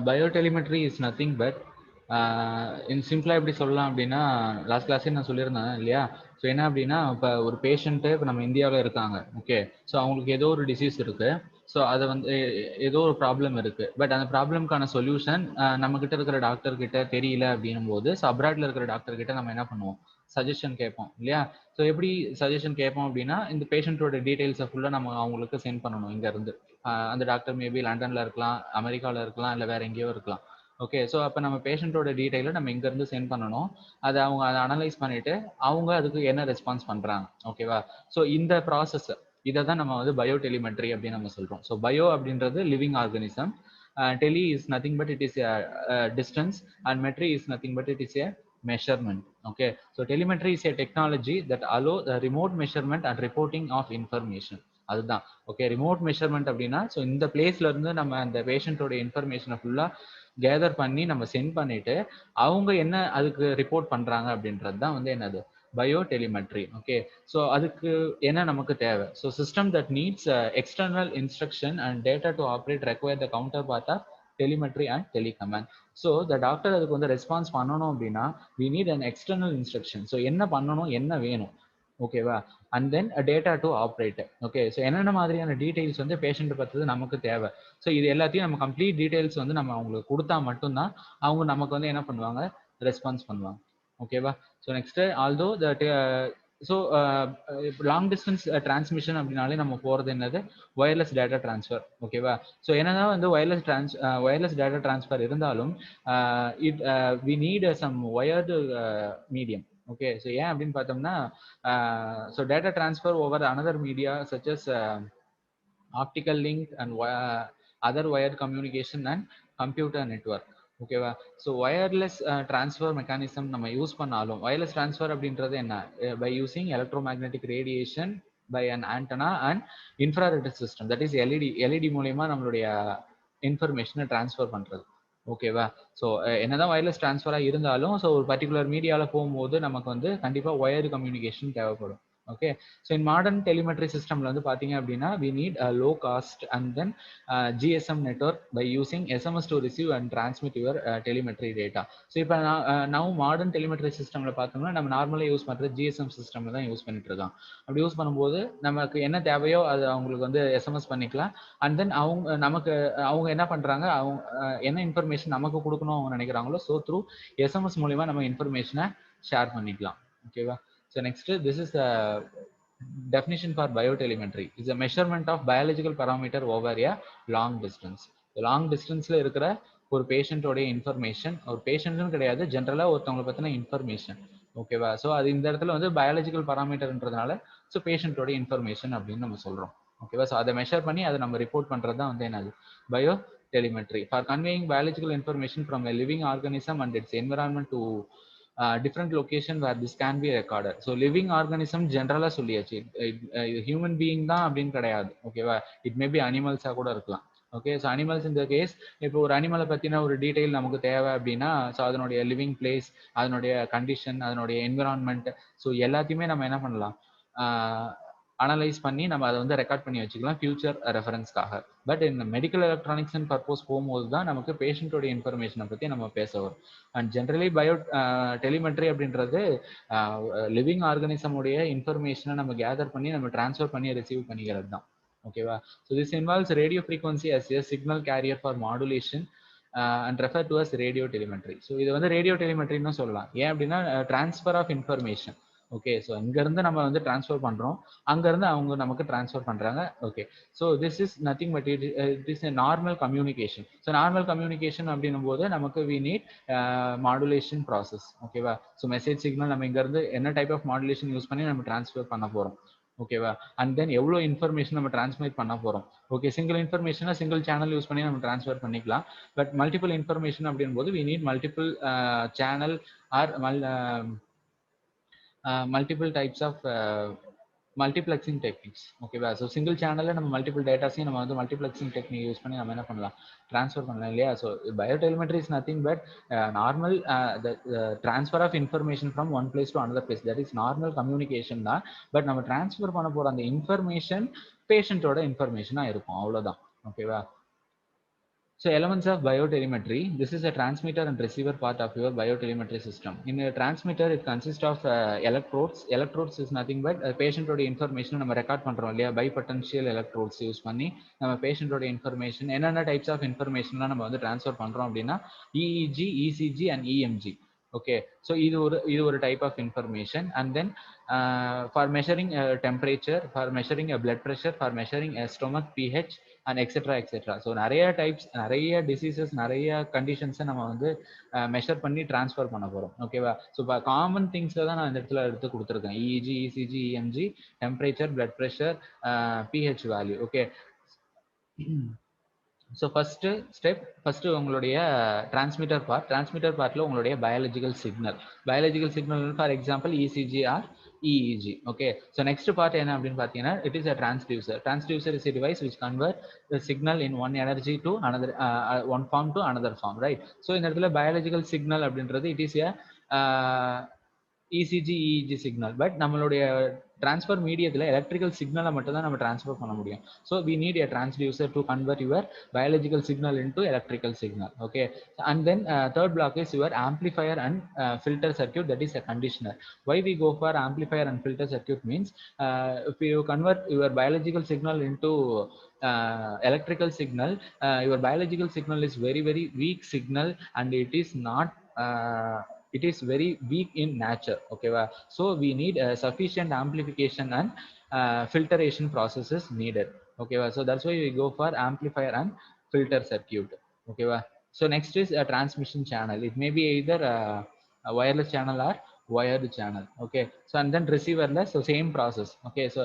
பயோடெலிமெட்ரி is nothing but in சிம்பிளாக எப்படி சொல்லலாம் அப்படின்னா, லாஸ்ட் கிளாஸே நான் சொல்லியிருந்தேன் இல்லையா? ஸோ என்ன அப்படின்னா, இப்போ ஒரு பேஷண்ட்டு இப்போ நம்ம இந்தியாவில் இருக்காங்க. ஓகே, ஸோ அவங்களுக்கு ஏதோ ஒரு டிசீஸ் இருக்கு. ஸோ அதை வந்து ஏதோ ஒரு ப்ராப்ளம் இருக்கு. பட் அந்த ப்ராப்ளம்க்கான சொல்யூஷன் நம்ம கிட்ட இருக்கிற டாக்டர் கிட்ட தெரியல அப்படின்னும் போது, ஸோ அப்ராட்ல இருக்கிற டாக்டர் கிட்ட நம்ம என்ன பண்ணுவோம்? சஜஷன் கேட்போம் இல்லையா? ஸோ எப்படி சஜஷன் கேட்போம் அப்படின்னா, இந்த பேஷண்ட்டோட டீடைல்ஸை ஃபுல்லாக நம்ம அவங்களுக்கு சென்ட் பண்ணணும் இங்க இருந்து. அந்த டாக்டர் மேபி லண்டன்ல இருக்கலாம், அமெரிக்காவில் இருக்கலாம், இல்லை வேற எங்கேயோ இருக்கலாம். ஓகே, ஸோ அப்போ நம்ம பேஷண்ட்டோட டீட்டெயிலை நம்ம இங்கேருந்து சென்ட் பண்ணணும். அதை அவங்க அதை அனலைஸ் பண்ணிட்டு அவங்க அதுக்கு என்ன ரெஸ்பான்ஸ் பண்ணுறாங்க. ஓகேவா? ஸோ இந்த ப்ராசஸ் இதை தான் நம்ம வந்து பயோடெலிமெட்ரி அப்படின்னு நம்ம சொல்கிறோம். ஸோ பயோ அப்படின்றது living organism, tele is nothing but it is distance, and metry is nothing but it is a measurement. Okay, so telemetry is a technology that allow the remote measurement and reporting of information. அதுதான். Okay, remote measurement அப்படின்னா, so இந்த பிளேஸ்ல இருந்து நம்ம அந்த பேஷண்ட்டோட இன்ஃபர்மேஷனை ஃபுல்லா gather பண்ணி நம்ம சென்ட் பண்ணிட்டு அவங்க என்ன அதுக்கு ரிப்போர்ட் பண்றாங்க அப்படின்றது தான் வந்து என்னது பயோ டெலிமெட்ரி. ஓகே, ஸோ அதுக்கு என்ன நமக்கு தேவை? So system that needs external instruction and data to operate require the counter part of telemetry and telecommand. So the doctor அதுக்கு வந்து ரெஸ்பான்ஸ் பண்ணணும் அப்படின்னா we need an external instruction. So என்ன பண்ணணும், என்ன வேணும், ஓகேவா? And then data to operate. Okay, so என்னென்ன மாதிரியான டீடைல்ஸ் வந்து பேஷண்ட் பற்றி நமக்கு தேவை. ஸோ இது எல்லாத்தையும் நம்ம கம்ப்ளீட் டீடைல்ஸ் வந்து நம்ம அவங்களுக்கு கொடுத்தா மட்டும்தான் அவங்க நமக்கு வந்து என்ன பண்ணுவாங்க, ரெஸ்பான்ஸ் பண்ணுவாங்க. ஓகேவா? So next although so long distance transmission அப்படின்னாலே நம்ம போகிறது என்னது, ஒயர்லெஸ் டேட்டா டிரான்ஸ்ஃபர். ஓகேவா? ஸோ என்னதான் வந்து ஒயர்லெஸ் டேட்டா டிரான்ஸ்ஃபர் இருந்தாலும் it we need some wired medium. Okay, so ஏன் அப்படின்னு பார்த்தோம்னா, so data transfer over another media such as optical link and other wired communication and computer network. ஓகேவா? So wireless transfer mechanism நம்ம use பண்ணாலும், wireless transfer அப்படின்றது என்ன, by using electromagnetic radiation by an antenna and infrared system, that is LED மூலயமா நம்மளுடைய இன்ஃபர்மேஷனை transfer பண்றது. ஓகேவா? ஸோ என்னதான் ஒயர்லெஸ் டிரான்ஸ்ஃபராக இருந்தாலும், ஸோ ஒரு பர்டிகுலர் மீடியாவில் போகும்போது நமக்கு வந்து கண்டிப்பாக ஒயர்டு கம்யூனிகேஷன் தேவைப்படும். Okay, so in modern telemetry சிஸ்டம்ல வந்து பார்த்தீங்க அப்படின்னா we need a low cost and then GSM network by using SMS to receive and transmit your telemetry data. So இப்போ நான் மாடர்ன் டெலிமெட்ரி சிஸ்டம்ல பார்த்தோம்னா நம்ம நார்மலாக யூஸ் பண்ணுறது ஜிஎஸ்எம் சிஸ்டம்ல தான் யூஸ் பண்ணிட்டு இருக்கோம். அப்படி யூஸ் பண்ணும்போது நமக்கு என்ன தேவையோ அது அவங்களுக்கு வந்து எஸ்எம்எஸ் பண்ணிக்கலாம். அண்ட் தென் அவங்க என்ன பண்றாங்க, அவங்க என்ன இன்ஃபர்மேஷன் நமக்கு கொடுக்கணும் அவங்க நினைக்கிறாங்களோ, ஸோ த்ரூ எஸ்எம்எஸ் மூலியமா நம்ம இன்ஃபர்மேஷனை ஷேர் பண்ணிக்கலாம். ஓகேவா? So next, this is the definition for biotelemetry. Is a measurement of biological parameter over a long distance. Long டிஸ்டன்ஸ்ல இருக்கிற ஒரு பேஷண்டோடைய இன்ஃபர்மேஷன், ஒரு பேஷண்ட்னு கிடையாது, ஜென்ரலா ஒருத்தவங்களை பத்தின இன்ஃபர்மேஷன். ஓகேவா? ஸோ அது இந்த இடத்துல வந்து பயாலஜிக்கல் பராமீட்டர்ன்றதுனால ஸோ பேஷண்டோட இன்ஃபர்மேஷன் அப்படின்னு நம்ம சொல்றோம். ஓகேவா? ஸோ அதை மெஷர் பண்ணி அதை நம்ம ரிப்போர்ட் பண்றது தான் வந்து என்னது, bio telemetry. For conveying biological information from a living organism and it's environment to different location where this can be recorded. So living organism ஜென்ரலா சொல்லியாச்சு, ஹியூமன் பீயிங் தான் அப்படின்னு கிடையாது. ஓகேவா? இட் மே பி அனிமல்ஸா கூட இருக்கலாம். ஓகே, ஸோ அனிமல்ஸ் இந்த case, இப்போ ஒரு அனிமலை பற்றின ஒரு டீட்டெயில் நமக்கு தேவை அப்படின்னா, ஸோ அதனுடைய லிவிங் பிளேஸ், அதனுடைய கண்டிஷன், அதனுடைய என்விரான்மெண்ட், ஸோ எல்லாத்தையுமே நம்ம என்ன பண்ணலாம், அனலைஸ் பண்ணி நம்ம அதை வந்து ரெக்கார்ட் பண்ணி வச்சுக்கலாம் ஃபியூச்சர் ரெஃபரன்ஸ்க்காக. பட் இந்த மெடிக்கல் எலக்ட்ரானிக்ஸ் அண்ட் பர்பஸ் போகும்போது தான் நமக்கு பேஷண்ட்டோட இன்ஃபர்மேஷனை பற்றி நம்ம பேச வரும். அண்ட் ஜென்ரலி பயோ டெலிமெட்ரி அப்படின்றது லிவிங் ஆர்கானிசமுடைய இன்ஃபர்மேஷனை நம்ம கேதர் பண்ணி நம்ம டிரான்ஸ்ஃபர் பண்ணி ரிசீவ் பண்ணிக்கிறது தான். ஓகேவா? So this involves radio frequency as a signal carrier for modulation and refer to as radio telemetry. So இது வந்து ரேடியோ டெலிமெட்ரின்னு சொல்லலாம். ஏன் அப்படின்னா transfer of information. Okay, so இங்கேருந்து நம்ம வந்து டிரான்ஸ்ஃபர் பண்ணுறோம், அங்கேருந்து அவங்க நமக்கு டிரான்ஸ்ஃபர் பண்ணுறாங்க. Okay, so this is nothing but it is a normal communication. So normal communication அப்படின்னும் போது நமக்கு வி நீட் மாடுலேஷன் ப்ராசஸ். ஓகேவா? ஸோ மெசேஜ் சிக்னல் நம்ம இங்கேருந்து என்ன டைப் ஆஃப் மாடுலேஷன் யூஸ் பண்ணி நம்ம டிரான்ஸ்ஃபர் பண்ண போகிறோம். ஓகேவா? அண்ட் தென் எவ்வளோ இன்ஃபர்மேஷன் நம்ம டிரான்ஸ்மிட் பண்ண போகிறோம். ஓகே, சிங்கிள் இன்ஃபர்மேஷனை சிங்கிள் சேனல் யூஸ் பண்ணி நம்ம டிரான்ஸ்ஃபர் பண்ணிக்கலாம். பட் மல்டிபிள் இன்ஃபர்மேஷன் அப்படின் போது we need multiple channel or multiple types of multiplexing techniques. ஓகேவா? ஸோ சிங்கிள் சேனலில் நம்ம மல்டிபிள் டேட்டாஸையும் நம்ம வந்து மல்டிப்ளெக்சிங் டெக்னிக் யூஸ் பண்ணி நம்ம என்ன பண்ணலாம், ட்ரான்ஸ்ஃபர் பண்ணலாம் இல்லையா? So biotelemetry is nothing but normal transfer of information from one place to another place. That is normal communication தான். பட் நம்ம ட்ரான்ஸ்ஃபர் பண்ண போகிற அந்த இன்ஃபர்மேஷன் பேஷண்ட்டோட இன்ஃபர்மேஷனாக இருக்கும், அவ்வளோதான். ஓகேவா? So elements of biotelemetry, this is a transmitter and receiver part of your biotelemetry system. In a transmitter, it consists of electrodes. Electrodes is nothing but patient information நம்ம record பண்றோம் இல்லையா, பைபொட்டன்ஷியல் electrodes use பண்ணி நம்ம பேஷண்டோட information என்னென்ன types of இன்ஃபர்மேஷன்லாம் நம்ம வந்து transfer பண்றோம் அப்படின்னா EEG, ECG and EMG. Okay, so இது ஒரு type of information, and then for measuring temperature, for measuring a blood pressure, for measuring a stomach pH and etc etc. So நிறைய types, நிறைய diseases, நிறைய கண்டிஷன்ஸை நம்ம வந்து measure பண்ணி transfer பண்ண போறோம். ஓகேவா? ஸோ இப்போ காமன் திங்ஸை தான் நான் இந்த இடத்துல எடுத்து கொடுத்துருக்கேன். EEG, ECG, EMG, temperature, blood pressure, pH value. Okay, so first உங்களுடைய டிரான்ஸ்மிட்டர் பார்ட்ல உங்களுடைய biological signal for example ECG or EEG. Okay, so next part என்ன அப்படின்னு பார்த்தீங்கன்னா, it is a transducer is a device which convert the signal in one energy to another, one form to another form, right? So இந்த இடத்துல biological signal அப்படின்றது it is a ECG, EEG signal. But நம்மளுடைய transfer மீடியத்தில் electrical சிக்னலை மட்டும் தான் நம்ம transfer பண்ண முடியும். So we need a transducer to convert your biological signal into electrical signal. Okay, and then third block is your amplifier and filter circuit, that is a conditioner. Why we go for amplifier and filter circuit means, if you convert your biological signal into electrical signal, your biological signal is very very weak signal and it is not it is very weak in nature. Okay, so we need sufficient amplification and filtration processes needed. Okay, so that's why we go for amplifier and filter circuit. Okay, so next is a transmission channel. It may be either a wireless channel or wired channel. Okay, so and then receiverless, so same process. Okay, so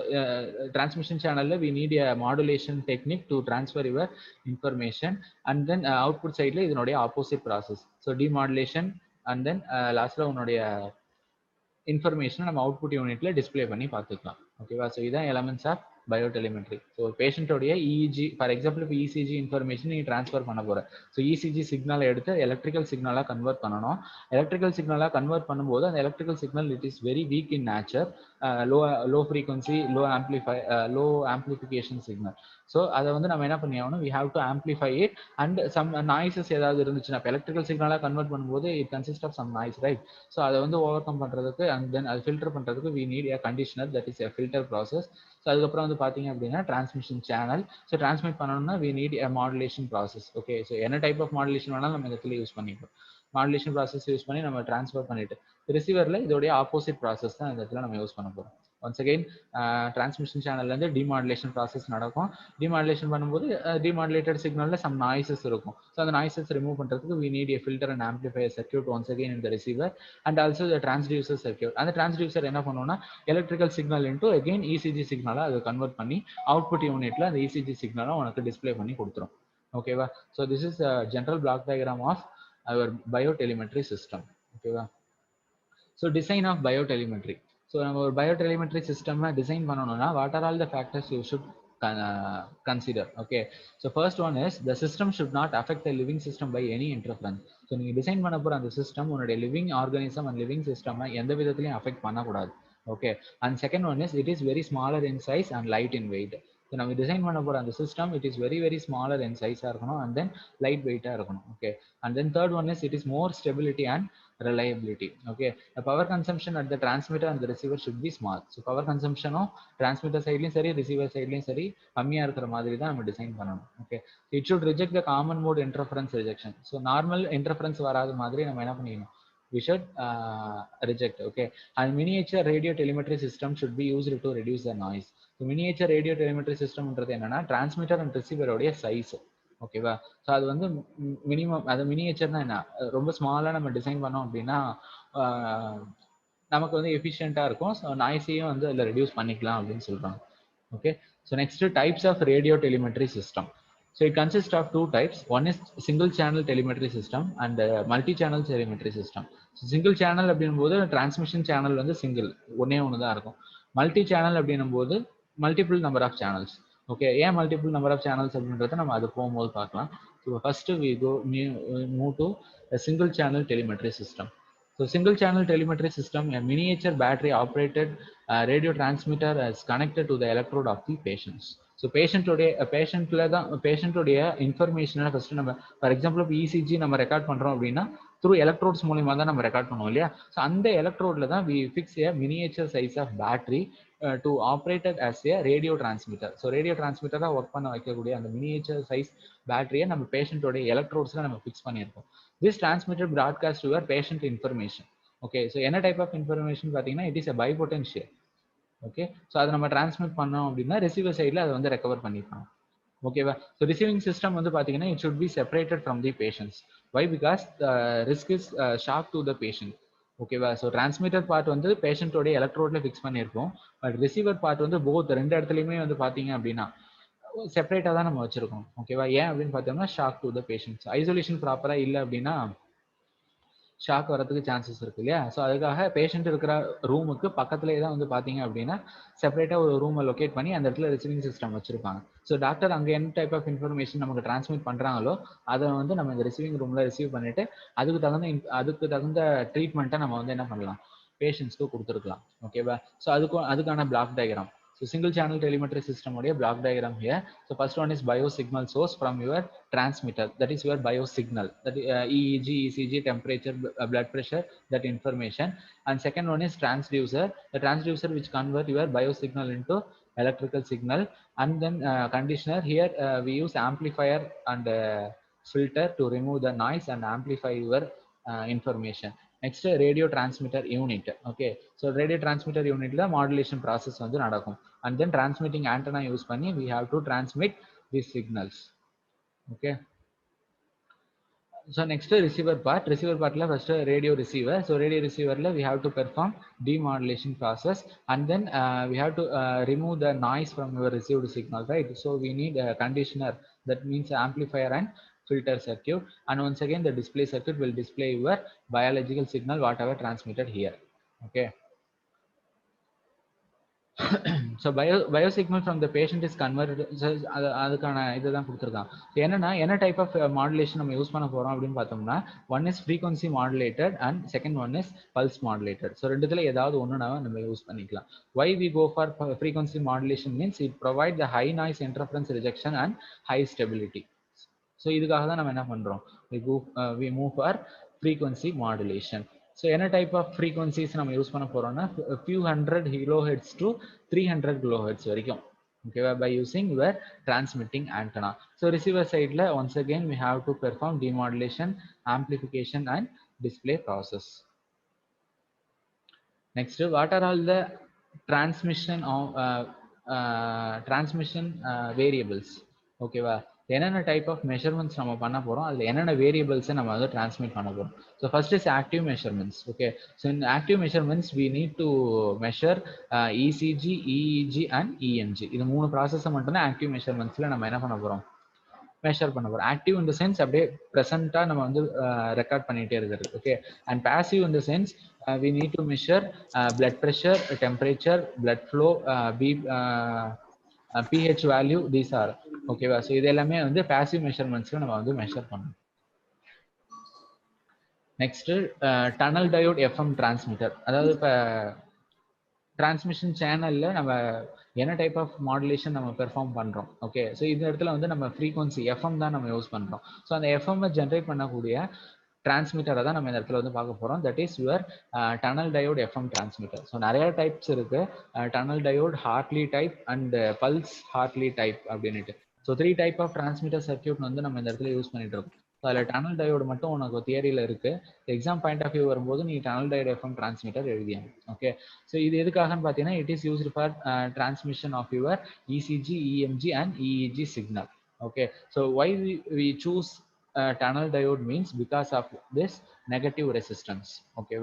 transmission channel we need a modulation technique to transfer your information, and then output side la idanoda opposite process, so demodulation, and then லாஸ்ட்ல உன்னுடைய இன்ஃபர்மேஷனை நம்ம output யூனிட்ல display பண்ணி பார்த்துக்கலாம். ஓகேவா? So இதான் elements of biotelemetry. So பேஷண்ட்டோடைய EEG, ஃபார் எக்ஸாம்பிள் இப்போ ECG இன்ஃபர்மேஷன் நீங்கள் ட்ரான்ஸ்ஃபர் பண்ண போகிற, ஸோ ECG சிக்னலை எடுத்து எலக்ட்ரிக்கல் சிக்னலாக கன்வெர்ட் பண்ணணும். எலக்ட்ரிக்கல் சிக்னலாக கன்வெர்ட் பண்ணும்போது அந்த electrical signal it is very weak in nature, low frequency, low amplification signal. So அதை வந்து நம்ம என்ன பண்ணி ஆகணும், we have to amplify it, and some noises ஏதாவது இருந்துச்சுன்னா, இப்போ எலக்ட்ரிக்கல் சிக்னலாக கன்வெர்ட் பண்ணும்போது it consist of some noise, right? So அதை வந்து ஓவர் கம் பண்ணுறதுக்கு அண்ட் தென் அது ஃபில்டர் பண்ணுறதுக்கு we need a conditioner, that is a filter process. So அதுக்கப்புறம் வந்து பார்த்தீங்க அப்படின்னா டிரான்ஸ்மிஷன் சேனல். ஸோ டிரான்ஸ்மிட் பண்ணணும்னா we need a modulation process. Okay, so என்ன டைப் ஆஃப் மாடுலேஷன் வேணாலும் நம்ம இடத்துல யூஸ் பண்ணிக்கலாம். மாடுலேஷன் ப்ராசஸ் யூஸ் பண்ணி நம்ம ட்ரான்ஸ்ஃபர் பண்ணிட்டு ரிசீவரில் இதோடைய ஆப்போசிட் ப்ராசஸ் தான் இந்த இடத்துல நம்ம யூஸ் பண்ண போகிறோம். ஒன்ஸ் அகெயின் டிரான்ஸ்மிஷன் சேனல்லேருந்து டிமாடுலேஷன் ப்ராசஸ் நடக்கும். டிமாடுலேஷன் பண்ணும்போது டிமாடுலேட்டட் சிக்னலில் சம் நாய்ஸஸ் இருக்கும். ஸோ அந்த நாய்ஸஸ் ரிமூவ் பண்ணுறதுக்கு we need a filter and amplifier circuit once again இந்த receiver, and also the transducer circuit. அந்த டிரான்ஸ்டியூசர் என்ன பண்ணுவோம்னா electrical signal into again ECG சிக்னலாக அதை கன்வெர்ட் பண்ணி அவுட்புட் யூனிட்ல அந்த ECG சிக்னலை உனக்கு டிஸ்பிளே பண்ணி கொடுத்துரும். ஓகேவா? So this is general block diagram of our biotelemetry system. ஓகேவா? So design of biotelemetry. So நம்ம ஒரு பயோடெலிமெட்ரி சிஸ்டம் டிசைன் பண்ணணும்னா what are all the factors you should consider. Okay, so first one is the system should not affect the living system by any interference. So நீங்க design பண்ண போற அந்த system உங்களுடைய living organism and living system எந்த விதத்திலையும் affect பண்ணக்கூடாது. Okay, and second one is it is very smaller in size and light in weight. So நம்ம design பண்ண போகிற அந்த system it is very very smaller in சைஸாக இருக்கணும், அண்ட் தென் லைட் வெயிட்டாக இருக்கணும். Okay, and then third one is it is more stability and reliability. Okay, the power consumption at the transmitter and the receiver should be small. So power consumption transmitter sideலையும் சரி receiver sideலையும் சரி கம்மியாக இருக்கிற மாதிரி தான் நம்ம design பண்ணணும். Okay, it should reject the common mode interference rejection. So normal interference வராத மாதிரி நம்ம என்ன பண்ணிக்கணும், we should reject. Okay, and miniature radio telemetry system should be used to reduce the noise. So miniature radio telemetry system ன்றது என்னன்னா transmitter and receiver உடைய size. ஓகேவா? So அது வந்து மினிமம், அது மினியேச்சர்னா என்ன, ரொம்ப ஸ்மாலாக நம்ம டிசைன் பண்ணோம் அப்படின்னா நமக்கு வந்து எஃபிஷியண்ட்டாக இருக்கும். ஸோ நாய்ஸையும் வந்து அதில் ரெடியூஸ் பண்ணிக்கலாம் அப்படின்னு சொல்கிறாங்க. Okay, so next types of radio telemetry system. So it consist of two types. One is single channel telemetry system and multi channel telemetry system. Single channel அப்படின்னும் போது டிரான்ஸ்மிஷன் சேனல் வந்து single ஒன்னே ஒன்று தான் இருக்கும். மல்டி சேனல் அப்படின்னும் போது multiple number of channels. Okay, ஏன் மல்டிபிள் நம்பர் ஆஃப் சேனல்ஸ் அப்படின்றத நம்ம அது போகும்போது பார்க்கலாம். So first we go move to single channel telemetry system. So single channel telemetry system, a miniature battery operated radio transmitter is connected to the electrode of the patients. So patient உடைய இன்ஃபர்மேஷனை first நம்ம for example இப்போ ECG நம்ம record பண்றோம் அப்படின்னா through electrodes மூலியமா தான் நம்ம ரெக்கார்ட் பண்ணுவோம் இல்லையா. ஸோ அந்த எலக்ட்ரோட்ல தான் we fix a miniature size of battery to operated as a radio transmitter. So radio டிரான்ஸ்மிட்டராக ஒர்க் பண்ண வைக்கக்கூடிய அந்த மினியேச்சர் சைஸ் பேட்டரியை நம்ம பேஷண்டோடைய எலக்ட்ரோட்ஸ்ல நம்ம ஃபிக்ஸ் பண்ணியிருக்கோம். This transmitter broadcast your patient information. Okay, so என்ன டைப் ஆஃப் இன்ஃபர்மேஷன் பார்த்தீங்கன்னா it is a biopotential. Okay, so அதை நம்ம டிரான்ஸ்மிட் பண்ணோம் அப்படின்னா ரிசீவர் சைடில் அதை வந்து ரெக்கவர் பண்ணிப்பாங்க. ஓகேவா. ஸோ ரிசீவிங் சிஸ்டம் வந்து பார்த்தீங்கன்னா it should be separated from the patients. Why? Because risk is shock to the patient. ஓகேவா. ஸோ டிரான்ஸ்மிட்டர் பார்ட் வந்து பேஷண்டோடைய எலக்ட்ரோட்ல ஃபிக்ஸ் பண்ணியிருக்கோம். பட் ரிசீவர் பார்ட் வந்து போத் ரெண்டு இடத்துலையுமே வந்து பார்த்தீங்க அப்படின்னா செப்பரேட்டாக தான் நம்ம வச்சிருக்கோம். ஓகேவா. ஏன் அப்படின்னு பார்த்தோம்னா shock to the patients. Isolation ப்ராப்பராக இல்லை அப்படின்னா ஷாக் வரதுக்கு சான்சஸ் இருக்கு இல்லையா. ஸோ அதுக்காக பேஷண்ட் இருக்கிற ரூமுக்கு பக்கத்துலேயே தான் வந்து பார்த்தீங்க அப்படின்னா செப்பரேட்டாக ஒரு ரூமை லொக்கேட் பண்ணி அந்த இடத்துல ரிசீவிங் சிஸ்டம் வச்சிருப்பாங்க. ஸோ டாக்டர் அங்கே என்ன டைப் ஆஃப் இன்ஃபர்மேஷன் நமக்கு டிரான்ஸ்மிட் பண்ணுறாங்களோ அதை வந்து நம்ம இந்த ரிசீவிங் ரூமில் ரிசீவ் பண்ணிட்டு அதுக்கு தகுந்த ட்ரீட்மெண்ட்டை நம்ம வந்து என்ன பண்ணலாம், பேஷண்ட்ஸ்க்கு கொடுத்துருக்கலாம். ஓகேவா. ஸோ அதுக்கான block diagram. So single channel telemetry system உடைய block diagram here. So first one is biosignal source from your transmitter, that is your biosignal, that EEG, ECG, temperature, blood pressure, that information. And second one is transducer, the transducer which convert your biosignal into electrical signal. And then conditioner, here we use amplifier and filter to remove the noise and amplify your information. Next radio transmitter unit. Okay, so radio transmitter unit la modulation process வந்து நடக்கும். And then transmitting antenna use பண்ணி we have to transmit these signals. Okay, so next receiver part. Receiver part la first radio receiver. So radio receiver la we have to perform demodulation process, and then we have to remove the noise from your received signal, right? So we need a conditioner, that means amplifier and filter circuit. And once again the display circuit will display your biological signal whatever transmitted here. Okay, so biosignal from the patient is converted. அதுக்கான இதுதான் கொடுத்துருக்கான். என்ன type of modulation நம்ம use பண்ண போறோம் அப்படின்னு பார்த்தோம்னா, one is frequency modulated and second one is pulse modulated. So ரெண்டுத்துல ஏதாவது ஒன்று நம்ம யூஸ் பண்ணிக்கலாம். Why we go for frequency modulation means it provide the high noise interference rejection and high stability. So இதுக்காக தான் நம்ம என்ன பண்றோம், we move for frequency modulation. So என்ன டைப் ஆஃப் ஃப்ரீக்வன்சிஸ் நம்ம யூஸ் பண்ண போறோம்னா few hundred kilohertz to 300 kilohertz வரைக்கும். ஓகேவா, by using your transmitting antenna. So receiver side once again we have to perform demodulation, amplification and display process. Next, what are all the transmission variables? ஓகேவா, என்னென்ன type of measurements நம்ம பண்ண போறோம், அதுல என்னென்ன வேரியபிள்ஸை நம்ம வந்து டிரான்ஸ்மிட் பண்ண போறோம். So first is active measurements. Okay, so in active measurements we need to measure ECG, EEG and EMG. இது மூணு ப்ராசஸை மட்டும்தான் ஆக்டிவ் மெஷர்மெண்ட்ஸ்ல நம்ம என்ன பண்ண போறோம், மெஷர் பண்ண போறோம். ஆக்டிவ் இந்த சென்ஸ் அப்படியே ப்ரெசென்ட்டா நம்ம வந்து ரெக்கார்ட் பண்ணிட்டே இருக்கிறது. ஓகே, அண்ட் பாசிவ் இந்த sense we need to measure blood pressure, temperature, blood flow, pH value, these are. ஓகேவா. ஸோ இது எல்லாமே வந்து பாசிவ் மெஷர்மெண்ட்ஸ்ல நம்ம வந்து மெஷர் பண்ணணும். Next tunnel diode FM transmitter. அதாவது இப்போ டிரான்ஸ்மிஷன் சேனல்ல நம்ம என்ன டைப் ஆஃப் மாடுலேஷன் நம்ம பெர்ஃபார்ம் பண்றோம். ஓகே, ஸோ இந்த இடத்துல வந்து நம்ம ஃப்ரீக்வன்சி எஃப்எம் தான் நம்ம யூஸ் பண்றோம். ஸோ அந்த எஃப்எம் ஜென்ரேட் பண்ணக்கூடிய டிரான்ஸ்மிட்டரை தான் நம்ம இந்த இடத்துல வந்து பார்க்க போறோம். That is your tunnel diode FM transmitter. So நிறைய டைப்ஸ் இருக்கு, tunnel diode, Hartley type and pulse Hartley type அப்படின்ட்டு. So 3 type of transmitter circuit வந்து நம்ம இந்த இடத்துல யூஸ் பண்ணிட்டு இருக்கோம். ஸோ அதில் டனல் டயோடு மட்டும் உனக்கு தியரியில் இருக்கு. எக்ஸாம் பாயிண்ட் ஆஃப் வியூ வரும்போது நீ டனல் டயோட் எஃப்எம் டிரான்ஸ்மிட்டர் எழுதியாங்க. ஓகே, ஸோ இது எதுக்காகன்னு பார்த்தீங்கன்னா it is used for transmission of your ECG, EMG and EEG signal. Okay, so why we choose tunnel diode means because of this negative resistance. Okay,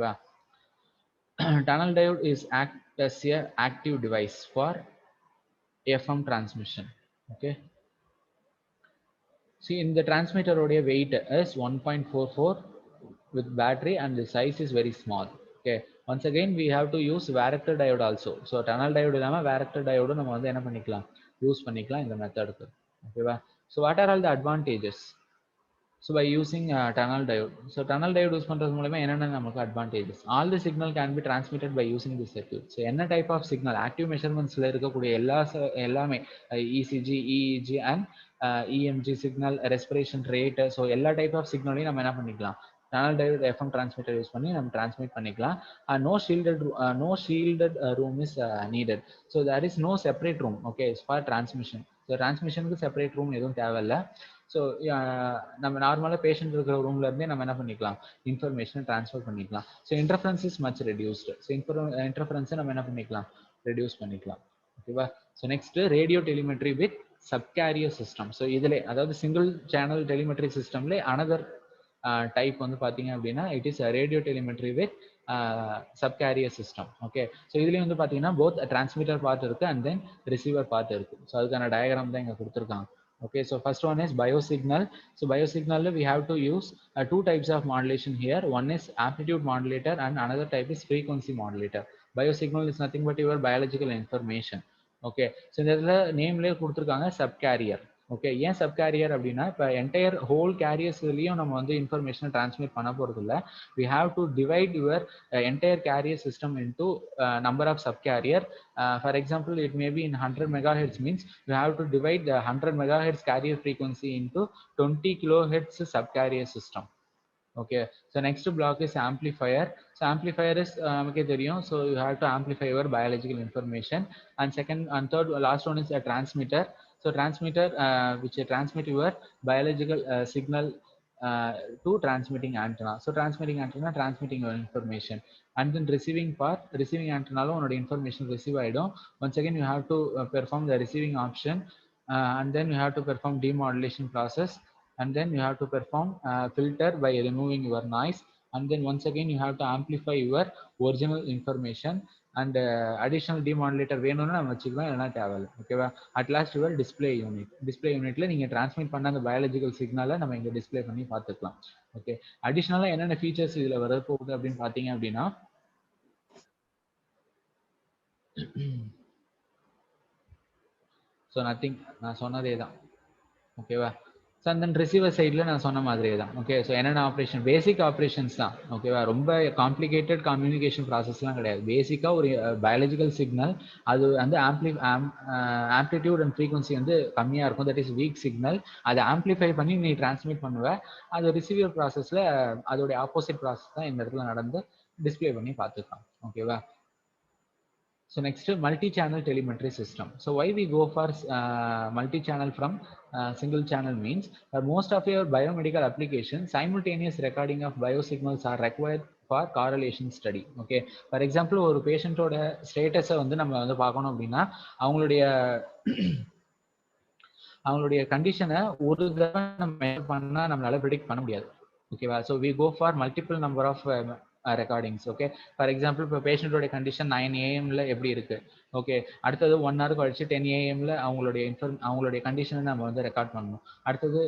tunnel diode is act as a active device for FM transmission. Okay, see in the transmitter oda weight is 1.44 with battery and the size is very small. Okay, once again we have to use varactor diode also. So tunnel diode illama varactor diode நம்ம வந்து என்ன பண்ணிக்கலாம், use பண்ணிக்கலாம் இந்த மெத்தடுக்கு. ஓகேவா. So what are all the advantages? So by using tunnel diode. So tunnel diode use பண்றது மூலமா என்னென்ன நமக்கு advantages? All the signal can be transmitted by using this circuit. So என்ன type of signal? Active measurementsல இருக்கக்கூடிய எல்லாமே ECG, EEG and EMG signal, respiration rate. So எல்லா type of signal-ஐயும் நம்ம என்ன பண்ணிக்கலாம்? Tunnel diode FM transmitter use பண்ணி நம்ம transmit பண்ணிக்கலாம். No shielded room is needed. So there is no separate room, okay, for transmission. So transmissionக்கு separate room எதுவும் தேவையில்லை. So நம்ம நார்மலாக பேஷண்ட் இருக்கிற ரூம்ல இருந்தே நம்ம என்ன பண்ணிக்கலாம், இன்ஃபர்மேஷனை ட்ரான்ஸ்ஃபர் பண்ணிக்கலாம். So interference is much reduced. So இன்டர்ஃபரன்ஸை நம்ம என்ன பண்ணிக்கலாம், ரெடியூஸ் பண்ணிக்கலாம். ஓகேவா? So next radio telemetry with subcarrier system. So இதில் அதாவது சிங்கிள் சேனல் டெலிமெட்ரி சிஸ்டம்ல அனதர் டைப் வந்து பார்த்தீங்க அப்படின்னா it is radio telemetry with subcarrier system. Okay, so இதுலேயும் வந்து பார்த்தீங்கன்னா போத் டிரான்ஸ்மிட்டர் பார்ட் இருக்கு அண்ட் தென் ரிசீவர் பார்ட் இருக்கு. ஸோ அதுக்கான டயக்ராம் தான் இங்கே கொடுத்துருக்காங்க. Okay, so first one is biosignal. So biosignal we have to use two types of modulation here. One is amplitude modulator and another type is frequency modulator. Biosignal is nothing but your biological information. Okay, so இந்த நேம்லயே கொடுத்திருக்காங்க subcarrier. Okay, ஏன் sub carrier அப்படின்னா இப்போ entire whole கேரியர்ஸ்லையும் நம்ம வந்து இன்ஃபர்மேஷனை transmit பண்ண போகிறது இல்லை. We have to divide your entire carrier system into number of sub carrier. For example it may be in 100 megahertz means you have to divide the 100 megahertz carrier frequency into 20 kilohertz sub carrier system. Okay, so next block is amplifier. So amplifier is நமக்கே தெரியும். So you have to amplify your biological information. And second and third last one is a transmitter. So transmitter which transmit your biological signal to transmitting antenna. So transmitting antenna transmitting your information. And then receiving part, receiving antenna உன்னோட information receive ஆயிடும். Once again you have to perform the receiving option and then you have to perform demodulation process. And then you have to perform filter by removing your noise. And then once again you have to amplify your original information. And additional demodulator வேணும்னா நம்ம வச்சுக்கலாம், இல்லைனா தேவையில்லை. ஓகேவா? At last your display unit. Display யூனிட்ல நீங்க transmit பண்ண அந்த பயாலஜிக்கல் சிக்னலை நம்ம இங்க டிஸ்பிளே பண்ணி பார்த்துக்கலாம். ஓகே, அடிஷனலா என்னென்ன ஃபீச்சர்ஸ் இதுல வர போகுது அப்படின்னு பாத்தீங்க அப்படின்னா ஸோ நத்திங், நான் சொன்னதே தான். ஓகேவா? ஸோ அந்த ரிசீவர் சைடில் நான் சொன்ன மாதிரியே தான். ஓகே, ஸோ என்னென்ன ஆப்ரேஷன், பேசிக் ஆப்ரேஷன்ஸ் தான். ஓகேவா? ரொம்ப காம்ப்ளிகேட்டட் கம்யூனிகேஷன் ப்ராசஸ்லாம் கிடையாது. பேசிக்காக ஒரு பயாலஜிக்கல் சிக்னல் அது வந்து ஆம்ப்ளிடியூட் அண்ட் ஃப்ரீக்வன்சி வந்து கம்மியாக இருக்கும், தட் இஸ் வீக் சிக்னல். அதை ஆம்ப்ளிஃபை பண்ணி நீ டிரான்ஸ்மிட் பண்ணுவ. அது ரிசீவர் ப்ராசஸில் அதோடைய ஆப்போசிட் ப்ராசஸ் தான் இந்த இடத்துல நடந்து டிஸ்பிளே பண்ணி பார்த்துக்கலாம். ஓகேவா? So next, multi-channel telemetry system. So why we go for multi-channel from single channel means most of your biomedical applications simultaneous recording of biosignals are required for correlation study. Okay, for example ஒரு பேஷண்டோட ஸ்டேட்டஸை வந்து நம்ம வந்து பார்க்கணும் அப்படின்னா அவங்களுடைய கண்டிஷனை ஒரு தடவை நம்ம மெஷர் பண்ணா நம்மளால ப்ரெடிக்ட் பண்ண முடியாது. ஓகேவா? So we go for multiple number of recordings. Okay, for example இப்போ பேஷண்ட்டோட கண்டிஷன் 9 AM எப்படி இருக்கு, ஓகே, அடுத்தது 1 hour கழிச்சு 10 AM அவங்களுடைய கண்டிஷனை நம்ம வந்து ரெக்கார்ட் பண்ணணும். அடுத்தது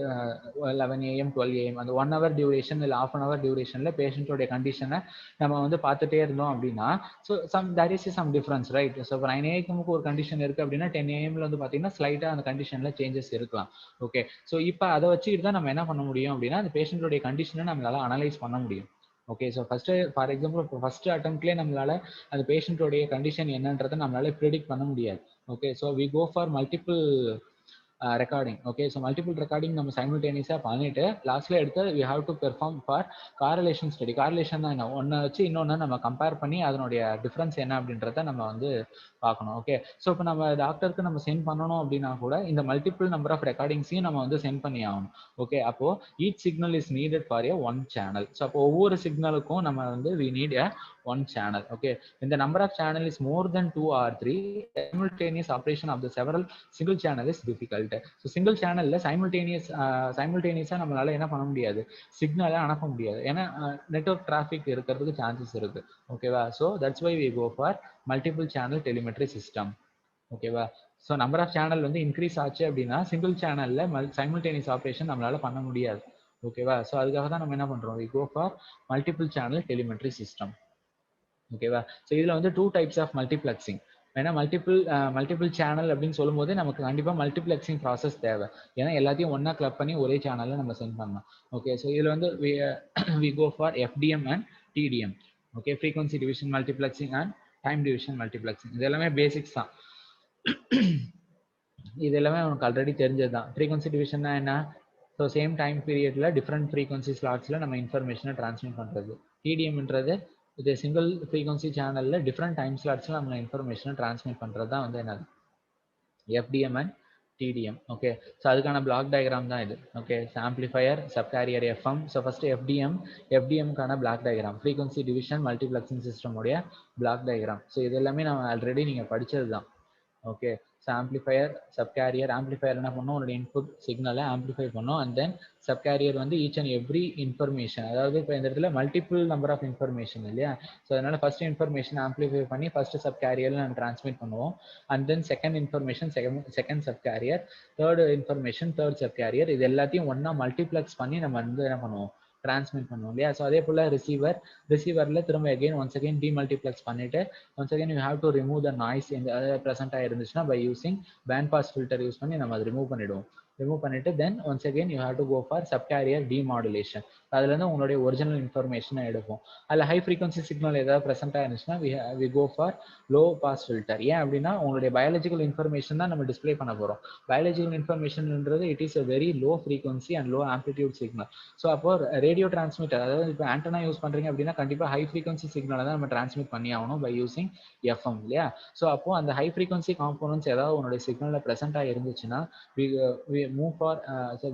11 AM 12 AM அந்த 1 hour டியூரேஷன் இல்லை half an hour டியூரேஷன்ல பேஷண்ட்டோடைய கண்டிஷனை நம்ம வந்து பார்த்துட்டே இருந்தோம் அப்படின்னா so there is some difference, right? So இப்போ 9 AM ஒரு கண்டிஷன் இருக்கு அப்படின்னா 10 AM வந்து பார்த்தீங்கன்னா ஸ்லைட்டாக அந்த கண்டிஷன்ல சேஞ்சஸ் இருக்கலாம். ஓகே, ஸோ இப்போ அதை வச்சுக்கிட்டு தான் நம்ம என்ன பண்ண முடியும் அப்படின்னா அந்த பேஷண்ட்டோடைய கண்டிஷனை நம்மளால அனலைஸ் பண்ண முடியும். Okay, so first for example இப்போ ஃபர்ஸ்ட் அட்டம்ப்ட்லேயே நம்மளால அந்த பேஷண்ட்டோடைய கண்டிஷன் என்னன்றதை நம்மளால ப்ரிடிக்ட் பண்ண முடியாது. Okay, so we go for multiple recording. Okay, so multiple recording நம்ம சைமல்டேனியஸாக பண்ணிட்டு லாஸ்ட்ல எடுத்து we have to perform for correlation study. Correlation தான் என்ன, ஒன்றை வச்சு இன்னொன்று நம்ம கம்பேர் பண்ணி அதனுடைய டிஃப்ரென்ஸ் என்ன அப்படின்றத நம்ம வந்து பார்க்கணும். ஓகே, ஸோ இப்போ நம்ம டாக்டருக்கு நம்ம சென்ட் பண்ணணும் அப்படின்னா கூட இந்த மல்டிபிள் நம்பர் ஆஃப் ரெக்கார்டிங்ஸையும் நம்ம வந்து சென்ட் பண்ணி ஆகணும். ஓகே, அப்போ each signal is needed for one channel. So அப்போ ஒவ்வொரு சிக்னலுக்கும் நம்ம வந்து we need one channel. Okay, when the number of channel is more than 2 or 3, simultaneous operation of the several single channel is difficult. So single channel la simultaneous நம்மளால என்ன பண்ண முடியாது, சிக்னலை அனுப்ப முடியாது, ஏன்னா நெட்வொர்க் டிராஃபிக் இருக்கிறதுக்கு சான்சஸ் இருக்கு. ஓகேவா? So that's why we go for multiple channel telemetry system. ஓகேவா? ஸோ நம்பர் ஆஃப் சேனல் வந்து இன்க்ரீஸ் ஆச்சு அப்படின்னா சிங்கிள் சேனல்ல சைமல்டேனியஸ் ஆப்ரேஷன் நம்மளால பண்ண முடியாது. ஓகேவா? ஸோ அதுக்காக தான் நம்ம என்ன பண்றோம், we go for multiple channel telemetry system. ஓகேவா? ஸோ இதுல வந்து 2 types ஆஃப் மல்டிப்ளெக்சிங். ஏன்னா மல்டிபிள் சேனல் அப்படின்னு சொல்லும் போது நமக்கு கண்டிப்பாக மல்டிப்ளெக்சிங் ப்ராசஸ் தேவை. ஏன்னா எல்லாத்தையும் ஒன்றா கிளப் பண்ணி ஒரே சேனலில் நம்ம சென்ட் பண்ணலாம். ஓகே, ஸோ இதில் வந்து we go for FDM and TDM. Okay, frequency division multiplexing and time division multiplexing. இது எல்லாமே பேசிக்ஸ் தான். இது எல்லாமே உனக்கு ஆல்ரெடி தெரிஞ்சது தான். ஃப்ரீக்வன்சி டிவிஷன்னா என்ன? ஸோ சேம் டைம் பீரியடில் டிஃப்ரெண்ட் ஃப்ரீக்வன்சி ஸ்லாட்ஸில் நம்ம இன்ஃபர்மேஷனை ட்ரான்ஸ்மிட் பண்ணுறது. TDMன்றது இது சிங்கிள் ஃப்ரீக்வன்சி சேனலில் டிஃப்ரெண்ட் டைம் ஸ்லாட்ஸில் நம்ம இன்ஃபர்மேஷனை ட்ரான்ஸ்மிட் பண்ணுறது தான் வந்து என்னது FDM and TDM. Okay, so அதுக்கான பிளாக் டயக்ராம் தான் இது. Okay, amplifier subcarrier FM. So first FDMக்கான block diagram, frequency division multiplexing சிஸ்டமுடைய பிளாக் டயக்ராம். ஸோ இது எல்லாமே நம்ம ஆல்ரெடி நீங்கள் படித்தது தான். Okay, so amplifier subcarrier. Amplifier என்ன பண்ணும், உன்னோட இன்புட் சிக்னலை ஆம்பிளிஃபை பண்ணும். அண்ட் தென் சப்கேரியர் வந்து ஈச் அண்ட் எவ்ரி இன்ஃபர்மேஷன், அதாவது இப்போ இந்த இடத்துல மல்டிபிள் நம்பர் ஆஃப் இன்ஃபர்மேஷன் இல்லையா. ஸோ அதனால ஃபர்ஸ்ட் இன்ஃபர்மேஷன் ஆம்பிளிஃபை பண்ணி ஃபர்ஸ்ட் சப்கேரியரில் நம்ம டிரான்ஸ்மிட் பண்ணுவோம். And then second information second subcarrier, third information third subcarrier. இது எல்லாத்தையும் ஒன்றா மல்டிப்ளெக்ஸ் பண்ணி நம்ம வந்து என்ன பண்ணுவோம், டிரான்ஸ்மிட் பண்ணுவோம் இல்லையா. ஸோ அதே போல் ரிசீவரில் திரும்ப ஒன்ஸ் அகைன் டிமல்டிப்ளெக்ஸ் பண்ணிட்டு once again you have to remove the noise in the present ஆயிருந்துச்சுன்னா by using band pass filter use பண்ணி நம்ம அதை ரிமூவ் பண்ணிட்டு then once again you have to go for subcarrier demodulation. அதுல இருந்து உங்களுடைய ஒரிஜினல் இன்ஃபர்மேஷனை எடுப்போம். அதில் ஹை ஃப்ரீக்வன்சி சிக்னல் ஏதாவது present ஆயிருந்துச்சுன்னா we go for low pass filter. ஏன் அப்படின்னா உங்களுடைய பயாலஜிக்கல் இன்ஃபர்மேஷன் தான் நம்ம டிஸ்பிளே பண்ண போகிறோம். பயாலஜிக்கல் இன்ஃபர்மேஷன்ன்றது it is a very low frequency and low amplitude signal. So அப்போ ரேடியோ டிரான்ஸ்மிட்டர், அதாவது இப்போ ஆண்டனா யூஸ் பண்ணுறீங்க அப்படின்னா கண்டிப்பாக ஹை ஃப்ரீக்வன்சி சிக்னலை தான் நம்ம டிரான்ஸ்மிட் பண்ணி ஆகணும் by using FM இல்லையா. ஸோ அப்போ அந்த ஹை ஃப்ரீக்வன்சி காம்போனன்ட்ஸ் ஏதாவது உங்களுடைய சிக்னலில் ப்ரெசென்ட் இருந்துச்சுன்னா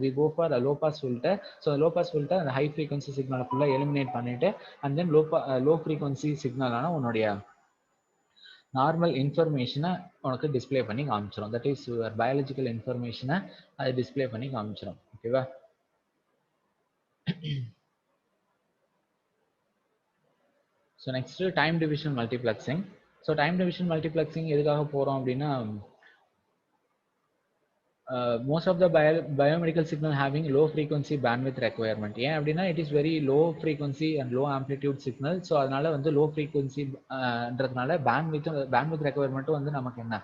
we go for a low pass filter. So low pass filter அந்த ஹை ஃப்ரீக்வன்சி சிக்னலை ஃபுல்லாக எலிமினேட் பண்ணிட்டு அண்ட் தென் லோ ஃப்ரீக்வன்சி சிக்னலான உன்னுடைய நார்மல் இன்ஃபர்மேஷனை உனக்கு டிஸ்பிளே பண்ணி காமிச்சிடும். தட் இஸ் யுவர் பயாலஜிக்கல் இன்ஃபர்மேஷனை அது டிஸ்பிளே பண்ணி காமிச்சிடும். ஓகேவா. So next time division multiplexing. So time division multiplexing எதுக்காக போகிறோம் அப்படின்னா most of the biomedical signal having low frequency bandwidth requirement. ஏன் அப்படின்னா it is very low frequency and low amplitude signal. So அதனால வந்து low frequencyன்றதுனால bandwidth requirement வந்து நமக்கு என்ன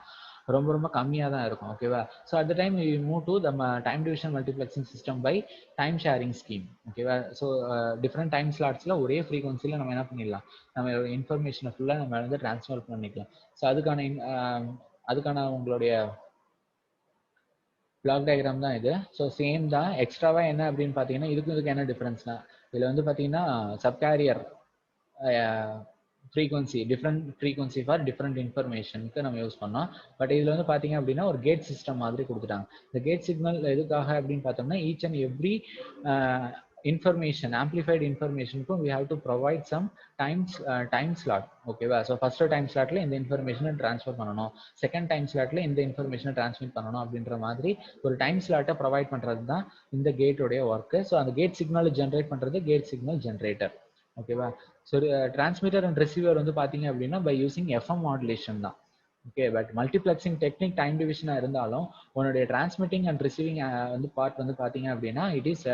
ரொம்ப கம்மியாக தான் இருக்கும். ஓகேவா. So at the time we move to the time division multiplexing system by time sharing scheme. ஓகேவா. ஸோ டிஃப்ரெண்ட் டைம் ஸ்லாட்ஸில் ஒரே ஃப்ரீக்வன்சியில் நம்ம என்ன பண்ணிடலாம், நம்ம இன்ஃபர்மேஷனை ஃபுல்லாக நம்ம வந்து ட்ரான்ஸ்ஃபர் பண்ணிக்கலாம். ஸோ அதுக்கான உங்களுடைய பிளாக் டயக்ராம் தான் இது. ஸோ சேம் தான். எக்ஸ்ட்ராவா என்ன அப்படின்னு பார்த்தீங்கன்னா இதுக்கு என்ன டிஃபரன்ஸ்னா இதில் வந்து பார்த்தீங்கன்னா subcarrier frequency different frequency for different இன்ஃபர்மேஷனுக்கு நம்ம யூஸ் பண்ணோம். பட் இதில் வந்து பார்த்தீங்க அப்படின்னா ஒரு கேட் சிஸ்டம் மாதிரி கொடுத்துட்டாங்க. இந்த கேட் சிக்னல் எதுக்காக அப்படின்னு பார்த்தோம்னா each and every information amplified இன்ஃபர்மேஷனுக்கும் we have to provide some time slot. ஓகேவா. ஸோ ஃபர்ஸ்ட் டைம் ஸ்லாட்ல இந்த இன்ஃபர்மேஷனை ட்ரான்ஸ்ஃபர் பண்ணணும், செகண்ட் டைம் ஸ்லாட்ல இந்த இன்ஃபர்மேஷனை ட்ரான்ஸ்மிட் பண்ணணும் அப்படின்ற மாதிரி ஒரு டைம் ஸ்லாட்டை ப்ரொவைட் பண்ணுறது தான் இந்த கேட்டோடைய ஒர்க்கு. ஸோ அந்த கேட் சிக்னலை ஜென்ரேட் பண்ணுறது கேட் சிக்னல் ஜென்ரேட்டர். ஓகேவா. ஸோ டிரான்ஸ்மிட்டர் அண்ட் ரிசீவர் வந்து பார்த்தீங்க அப்படின்னா பை யூசிங் FM மாடுலேஷன் தான். Okay. But multiplexing technique time டிவிஷனாக இருந்தாலும் உன்னுடைய டிரான்ஸ்மிட்டிங் அண்ட் ரிசீவிங் வந்து பார்ட் வந்து பார்த்தீங்க அப்படின்னா இட் இஸ்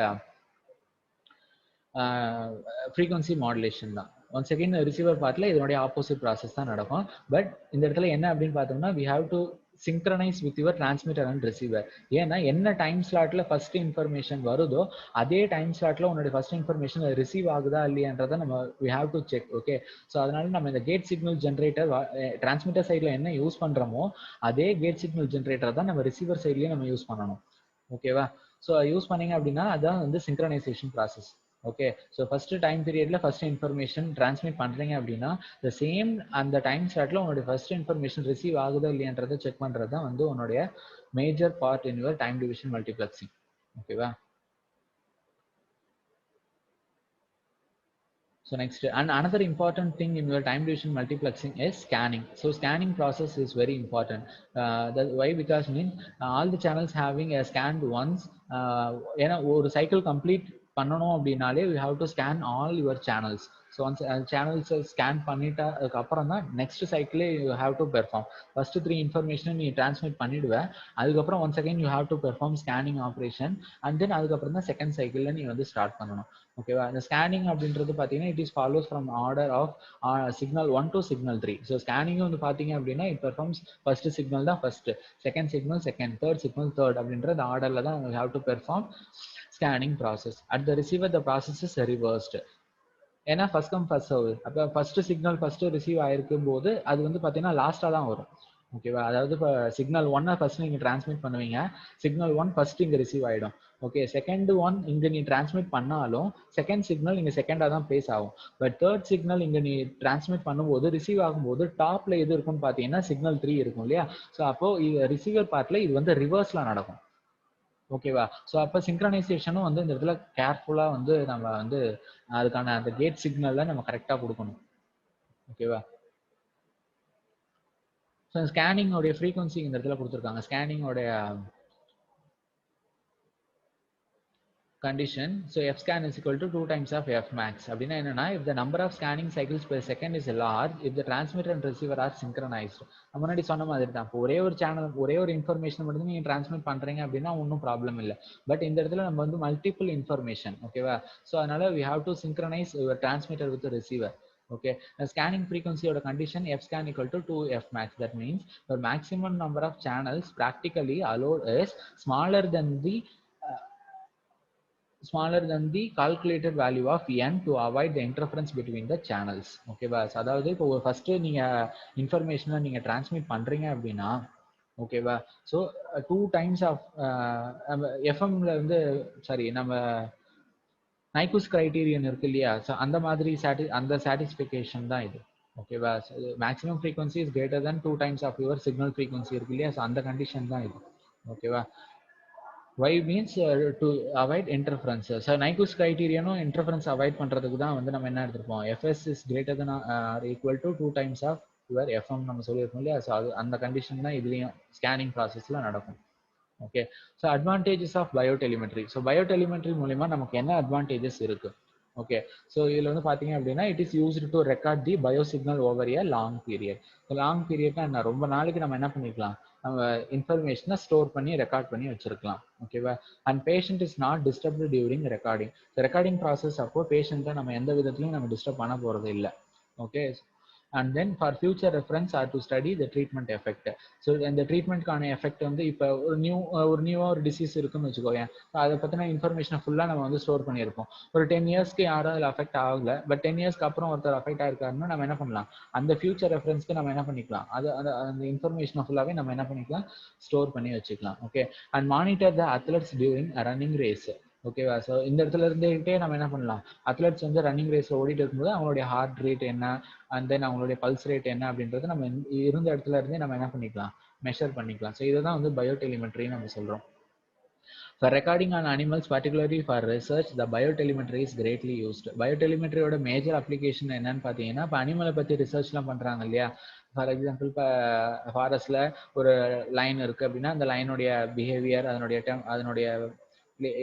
ஃப்ரீக்வன்சி மாடுலேஷன் தான். ஒன்ஸ் அகெயின் ரிசீவர் பார்ட்டில் இதனுடைய ஆப்போசிட் ப்ராசஸ் தான் நடக்கும். பட் இந்த இடத்துல என்ன அப்படின்னு பார்த்தோம்னா we have to synchronize with your transmitter and receiver. ஏன்னா என்ன டைம் ஸ்லாட்ல ஃபர்ஸ்ட் இன்ஃபர்மேஷன் வருதோ அதே டைம் ஸ்லாட்ல உன்னோட ஃபர்ஸ்ட் இன்ஃபர்மேஷன் ரிசீவ் ஆகுதா இல்லையான்றதை நம்ம we have to check. Okay. So அதனால நம்ம இந்த கேட் சிக்னல் ஜென்ரேட்டர் டிரான்ஸ்மிட்டர் சைடில் என்ன யூஸ் பண்ணுறோமோ அதே கேட் சிக்னல் ஜென்ரேட்டர் தான் நம்ம ரிசீவர் சைட்லேயே நம்ம யூஸ் பண்ணணும். ஓகேவா. ஸோ யூஸ் பண்ணீங்க அப்படின்னா அதான் வந்து synchronisation process. Okay. So first time பீரியட்ல ஃபர்ஸ்ட் இன்ஃபர்மேஷன் டிரான்ஸ்மிட் பண்றீங்க அப்படின்னா த சேம் அந்த டைம் ஸ்லாட்ல உங்களுடைய ஃபர்ஸ்ட் இன்ஃபர்மேஷன் ரிசீவ் ஆகுதா இல்லையன்றதை செக் பண்றது தான் வந்து உன்னுடைய major part in your time division multiplexing. ஓகேவா. So next, and another important thing in your time division multiplexing is scanning. So scanning process is very important. That's why, because all the channels having a scanned once. ஏன்னா ஒரு cycle complete பண்ணணும் அப்படின்னாலே you have to scan all your channels. So once சேனல்ஸை scan பண்ணிட்டா அதுக்கப்புறம் தான் next சைக்கிளே you have to perform. First 3 இன்ஃபர்மேஷனை நீ டிரான்ஸ்மிட் பண்ணிடுவேன். அதுக்கப்புறம் once again you have to perform scanning operation and then அதுக்கப்புறம் தான் செகண்ட் சைக்கிளில் நீ வந்து ஸ்டார்ட் பண்ணணும். ஓகேவா? இந்த ஸ்கேனிங் அப்படின்றது பார்த்தீங்கன்னா it is follows from order of signal 1 to signal 3. So scanning வந்து பார்த்தீங்க அப்படின்னா இட் பெர்ஃபார்ம்ஸ் ஃபர்ஸ்ட் சிக்னல் தான் first, second signal second, third signal third அப்படின்ற அந்த ஆர்டர்ல தான் you have to perform scanning process. At the receiver the process is reversed. ஏன்னா first come first serve. அப்போ ஃபர்ஸ்ட் சிக்னல் ஃபர்ஸ்ட் ரிசீவ் ஆயிருக்கும் போது அது வந்து பார்த்தீங்கன்னா லாஸ்ட்டாக தான் வரும். ஓகேவா? அதாவது இப்போ சிக்னல் 1 ஃபர்ஸ்ட் நீங்கள் டிரான்ஸ்மிட் பண்ணுவீங்க, சிக்னல் 1 ஃபர்ஸ்ட் இங்கே ரிசீவ் ஆகிடும். ஓகே, செகண்ட் 1 இங்கே நீ டிரான்ஸ்மிட் பண்ணாலும் செகண்ட் சிக்னல் இங்கே செகண்டாக தான் பிளேஸ் ஆகும். பட் தேர்ட் சிக்னல் இங்கே நீ டிரான்ஸ்மிட் பண்ணும்போது ரிசீவ் ஆகும்போது டாப்ல எது இருக்கும்னு பார்த்தீங்கன்னா சிக்னல் 3 இருக்கும் இல்லையா? ஸோ அப்போ ரிசீவர் பார்ட்ல இது வந்து ரிவர்ஸ்ல நடக்கும். ஓகேவா? ஸோ அப்போ சிங்க்ரனைசேஷனும் வந்து இந்த இடத்துல கேர்ஃபுல்லாக வந்து நம்ம வந்து அதுக்கான அந்த கேட் சிக்னலை நம்ம கரெக்டாக கொடுக்கணும். ஓகேவா? ஸோ ஸ்கேனிங்கோடைய ஃப்ரீக்வன்சி இந்த இடத்துல கொடுத்துருக்காங்க. ஸ்கேனிங்கோடைய condition. So f scan is equal to 2 times of f max. அப்படின்னா என்னன்னா, if the number of scanning cycles per second is large, if the transmitter and receiver are synchronized. நம்ம முன்னாடி சொன்ன மாதிரி தான். இப்போ ஒரே ஒரு சேனல் ஒரே ஒரு இன்ஃபர்மேஷன் மட்டும் நீங்க டிரான்ஸ்மிட் பண்றீங்க அப்படின்னா ஒன்றும் ப்ராப்ளம் இல்லை. பட் இந்த இடத்துல நம்ம வந்து மல்டிபிள் இன்ஃபர்மேஷன். ஓகேவா? ஸோ அதனால we have to synchronize your transmitter with the receiver. Okay, the scanning frequency of the condition f scan equal to 2f max. That means the maximum number of channels practically allowed is smaller than the calculated value of n to avoid the interference between the channels. ஓகேவா? அதாவது இப்போ first நீங்க இன்ஃபர்மேஷனை நீங்க transmit பண்றீங்க அப்படின்னா, ஓகேவா? So 2 times of எஃப்எம்ல வந்து நம்ம நைக்குஸ் கிரைட்டீரியன் இருக்கு இல்லையா? ஸோ அந்த மாதிரி அந்த சாட்டிஸ்ஃபிகேஷன் தான் இது. ஓகேவா? Maximum frequency is greater than 2 times of your signal frequency இருக்கு இல்லையா? ஸோ அந்த கண்டிஷன் தான் இது. ஓகேவா? Y means to avoid interference. So Nyquist criterion interference avoid பண்றதுக்கு தான் வந்து நம்ம என்ன எடுத்துப்போம், fs is greater than or equal to 2 times of your fm நம்ம சொல்லியிருக்கோம் இல்லையா? ஸோ அது அந்த கண்டிஷன் தான் இதுலயும் ஸ்கேனிங் ப்ராசஸ்ல நடக்கும். Okay, so advantages of biotelemetry. So biotelemetry மூலிமா நமக்கு என்ன அட்வான்டேஜஸ் இருக்கு? ஓகே, ஸோ இதில் வந்து பார்த்தீங்க அப்படின்னா it is used to record the bio signal over a long period. Long பீரியட்னா என்ன? ரொம்ப நாளைக்கு நம்ம என்ன பண்ணிக்கலாம், நம்ம இன்ஃபர்மேஷனை ஸ்டோர் பண்ணி ரெக்கார்ட் பண்ணி வச்சிருக்கலாம். ஓகேவா? And patient is not disturbed during recording. Recording process அப்போ பேஷண்ட்டை நம்ம எந்த விதத்துலையும் நம்ம டிஸ்டர்ப் பண்ண போகிறது இல்லை. Okay, and then for future reference are to study the treatment effect. So இந்த ட்ரீட்மெண்ட்கான எஃபெக்ட் வந்து இப்போ ஒரு நியூவாக ஒரு டிசீஸ் இருக்குன்னு வச்சுக்கோங்க, அதை பற்றின இன்ஃபர்மேஷனை ஃபுல்லாக நம்ம வந்து ஸ்டோர் பண்ணியிருப்போம். ஒரு 10 இயர்ஸ்க்கு யாரும் அதில் அஃபெக்ட் ஆகல, பட் 10 இயர்ஸ்க்கு அப்புறம் ஒருத்தர் அஃபெக்ட் ஆயிருக்காருன்னா நம்ம என்ன பண்ணலாம், அந்த ஃபியூச்சர் ரெஃபரன்ஸ்க்கு நம்ம என்ன பண்ணிக்கலாம், அந்த இன்ஃபர்மேஷனை ஃபுல்லாகவே நம்ம என்ன பண்ணிக்கலாம், ஸ்டோர் பண்ணி வச்சுக்கலாம். Okay, and monitor the athletes during running race. ஓகேவா? ஸோ இந்த இடத்துல இருந்துகிட்டே நம்ம என்ன பண்ணலாம், அத்லெட்ஸ் வந்து ரன்னிங் ரேஸ்ல ஓடிட்டு இருக்கும்போது அவங்களுடைய ஹார்ட் ரேட் என்ன அண்ட் தென் அவங்களுடைய பல்ஸ் ரேட் என்ன அப்படின்றத நம்ம இருந்த இடத்துல இருந்தே நம்ம என்ன பண்ணிக்கலாம், மெஷர் பண்ணிக்கலாம். ஸோ இதை தான் வந்து பயோடெலிமெட்ரின்னு நம்ம சொல்றோம். For recording on animals, particularly for research, the biotelemetry is greatly used. பயோடெலிமெட்ரியோட மேஜர் அப்ளிகேஷன் என்னன்னு பார்த்தீங்கன்னா, இப்போ அனிமலை பற்றி ரிசர்ச்லாம் பண்ணுறாங்க இல்லையா? ஃபார் எக்ஸாம்பிள் இப்போ ஃபாரஸ்ட்ல ஒரு லைன் இருக்கு அப்படின்னா அந்த லைனுடைய பிஹேவியர், அதனுடைய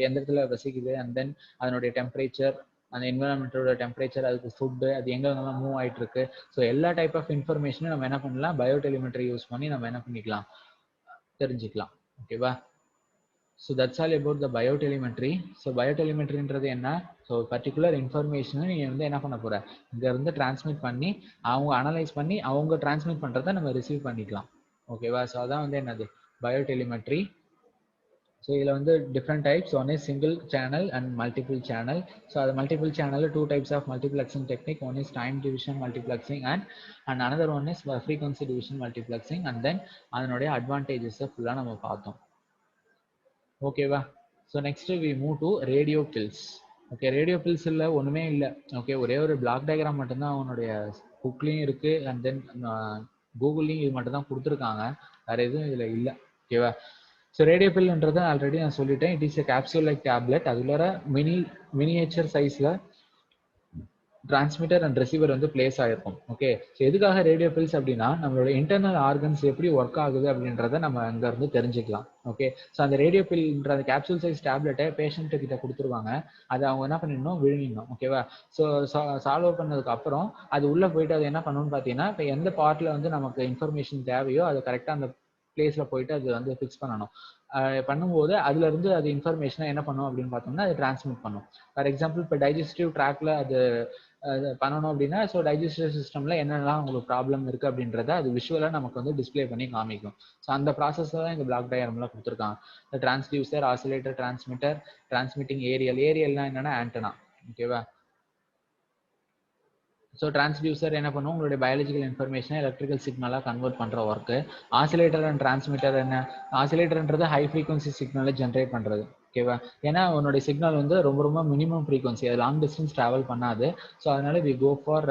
எந்த இடத்துல வசிக்குது அண்ட் தென் அதனுடைய டெம்பரேச்சர், அந்த என்விரான்மெண்டோட டெம்பரேச்சர், அதுக்கு ஃபுட்டு, அது எங்கெங்கெல்லாம் மூவ் ஆகிட்டு இருக்கு. ஸோ எல்லா டைப் ஆஃப் இன்ஃபர்மேஷனும் நம்ம என்ன பண்ணலாம், பயோடெலிமெட்ரி யூஸ் பண்ணி நம்ம என்ன பண்ணிக்கலாம், தெரிஞ்சுக்கலாம். ஓகேவா? So that's all about the biotelemetry. So பயோடெலிமெட்ரின்றது என்ன? ஸோ பர்டிகுலர் இன்ஃபர்மேஷனை நீங்கள் வந்து என்ன பண்ண போகிற, இங்கேருந்து டிரான்ஸ்மிட் பண்ணி அவங்க அனலைஸ் பண்ணி அவங்க டிரான்ஸ்மிட் பண்ணுறதை நம்ம ரிசீவ் பண்ணிக்கலாம். ஓகேவா? ஸோ அதான் வந்து என்னது பயோடெலிமெட்ரி. ஸோ இதில் வந்து different types. One is single channel and multiple channel. So அது மல்டிபிள் சேனலில் 2 types of multiplexing technique. One is time division multiplexing and another one is frequency division multiplexing. And then அதனுடைய அட்வான்டேஜஸை ஃபுல்லாக நம்ம பார்த்தோம். ஓகேவா? So next we move to radio pills. Okay, radio pills இல்லை ஒன்றுமே இல்லை. ஓகே, ஒரே ஒரு பிளாக் டயக்ராம் மட்டும்தான் அவனுடைய புக்லேயும் இருக்குது அண்ட் தென் கூகுள்லேயும் இது மட்டும் தான் கொடுத்துருக்காங்க, வேறு எதுவும் இதில் இல்லை. ஓகேவா? ஸோ ரேடியோ பில்ன்றது ஆல்ரெடி நான் சொல்லிட்டேன். It is a capsule like tablet. அதுல மினியேச்சர் சைஸில் டிரான்ஸ்மிட்டர் அண்ட் ரிசீவர் வந்து பிளேஸ் ஆயிருக்கும். ஓகே, ஸோ எதுக்காக ரேடியோ பில்ஸ் அப்படின்னா நம்மளோட இன்டர்னல் ஆர்கன்ஸ் எப்படி ஒர்க் ஆகுது அப்படின்றத நம்ம அங்க இருந்து தெரிஞ்சுக்கலாம். ஓகே, ஸோ அந்த ரேடியோ பில்ன்ற அந்த கேப்சூல் சைஸ் டேப்லெட்டை பேஷண்ட் கிட்ட கொடுத்துருவாங்க. அதை அவங்க என்ன பண்ணிடணும், விழுங்கிடணும். ஓகேவா, ஸோ சால்வ் பண்ணதுக்கு அப்புறம் அது உள்ள போயிட்டு அது என்ன பண்ணணும்னு பார்த்தீங்கன்னா, இப்போ எந்த பார்ட்ல வந்து நமக்கு இன்ஃபர்மேஷன் தேவையோ அது கரெக்டாக அந்த பிளேஸ்ல போயிட்டு அது வந்து ஃபிக்ஸ் பண்ணணும். பண்ணும்போது அதுல இருந்து அது இன்ஃபர்மேஷனை என்ன பண்ணும் அப்படின்னு பார்த்தோம்னா அது டிரான்ஸ்மிட் பண்ணும். ஃபார் எக்ஸாம்பிள் இப்போ டைஜஸ்டிவ் ட்ராக்ல அது பண்ணணும் அப்படின்னா, ஸோ டைஜஸ்டிவ் சிஸ்டம்ல என்னெல்லாம் உங்களுக்கு ப்ராப்ளம் இருக்கு அப்படின்றத அது விஷுவலா நமக்கு வந்து டிஸ்பிளே பண்ணி காமிக்கும். ஸோ அந்த ப்ராசஸ் தான் இந்த பிளாக் டயக்ராம்ல கொடுத்துருக்காங்க. இந்த transducer, oscillator, transmitter, transmitting aerial. ஏரியல்னா என்னன்னா ஆண்டனா. ஓகேவா, ஸோ டிரான்ஸ்டியூசர் என்ன பண்ணும், உங்களுடைய பயாலஜிக்கல் இன்ஃபர்மேஷனை எலக்ட்ரிக்கல் சிக்னலாக கன்வெர்ட் பண்ணுற ஒர்க்கு. ஆசிலேட்டர் அண்ட் டிரான்ஸ்மிட்டர் என்ன, ஆசிலேட்டர்ன்றது ஹை ஃப்ரீக்வன்சி சிக்னலை ஜென்ரேட் பண்ணுறது. ஓகேவா, ஏன்னா உன்னுடைய சிக்னல் வந்து ரொம்ப ரொம்ப மினிமம் ஃப்ரீக்வன்சி, அது லாங் டிஸ்டன்ஸ் ட்ராவல் பண்ணாது. ஸோ அதனால we go for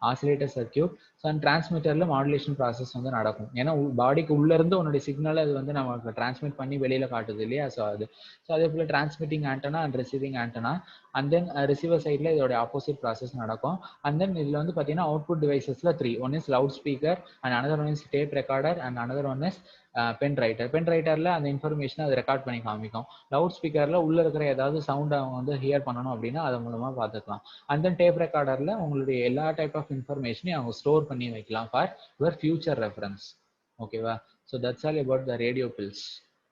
oscillator circuit. So அந்த டிரான்ஸ்மிட்டரில் மாடுலேஷன் ப்ராசஸ் வந்து நடக்கும். ஏன்னா பாடிக்கு உள்ளேருந்து உன்னுடைய சிக்னலை அது வந்து நமக்கு டிரான்ஸ்மிட் பண்ணி வெளியில் காட்டுது இல்லையா. ஸோ அது ஸோ அதே போல் transmitting antenna and receiving antenna. And then receiver சைடில் இதோட ஆப்போசிட் ப்ராசஸ் நடக்கும். அண்ட் தென் இதில் வந்து பார்த்தீங்கன்னா அவுட்புட் டிவைசஸில் 3. One is loud speaker, and another one is tape recorder, and another one is pen writer. Pen ரைட்டரில் அந்த இன்ஃபர்மேஷனை அது ரெக்கார்ட் பண்ணி காமிக்கும். லவுட் ஸ்பீக்கரில் உள்ளே இருக்கிற ஏதாவது சவுண்ட் அவங்க வந்து ஹியர் பண்ணணும் அப்படின்னா அது மூலமாக பார்த்துக்கலாம். அண்ட் தென் டேப் ரெக்கார்டரில் உங்களுடைய எல்லா டைப் ஆஃப் இன்ஃபர்மேஷனையும் அவங்க ஸ்டோர் பண்ணி வைக்கலாம் ஃபார் யுவர் ஃபியூச்சர் ரெஃபரன்ஸ். ஓகேவா, so that's all about the radio bills.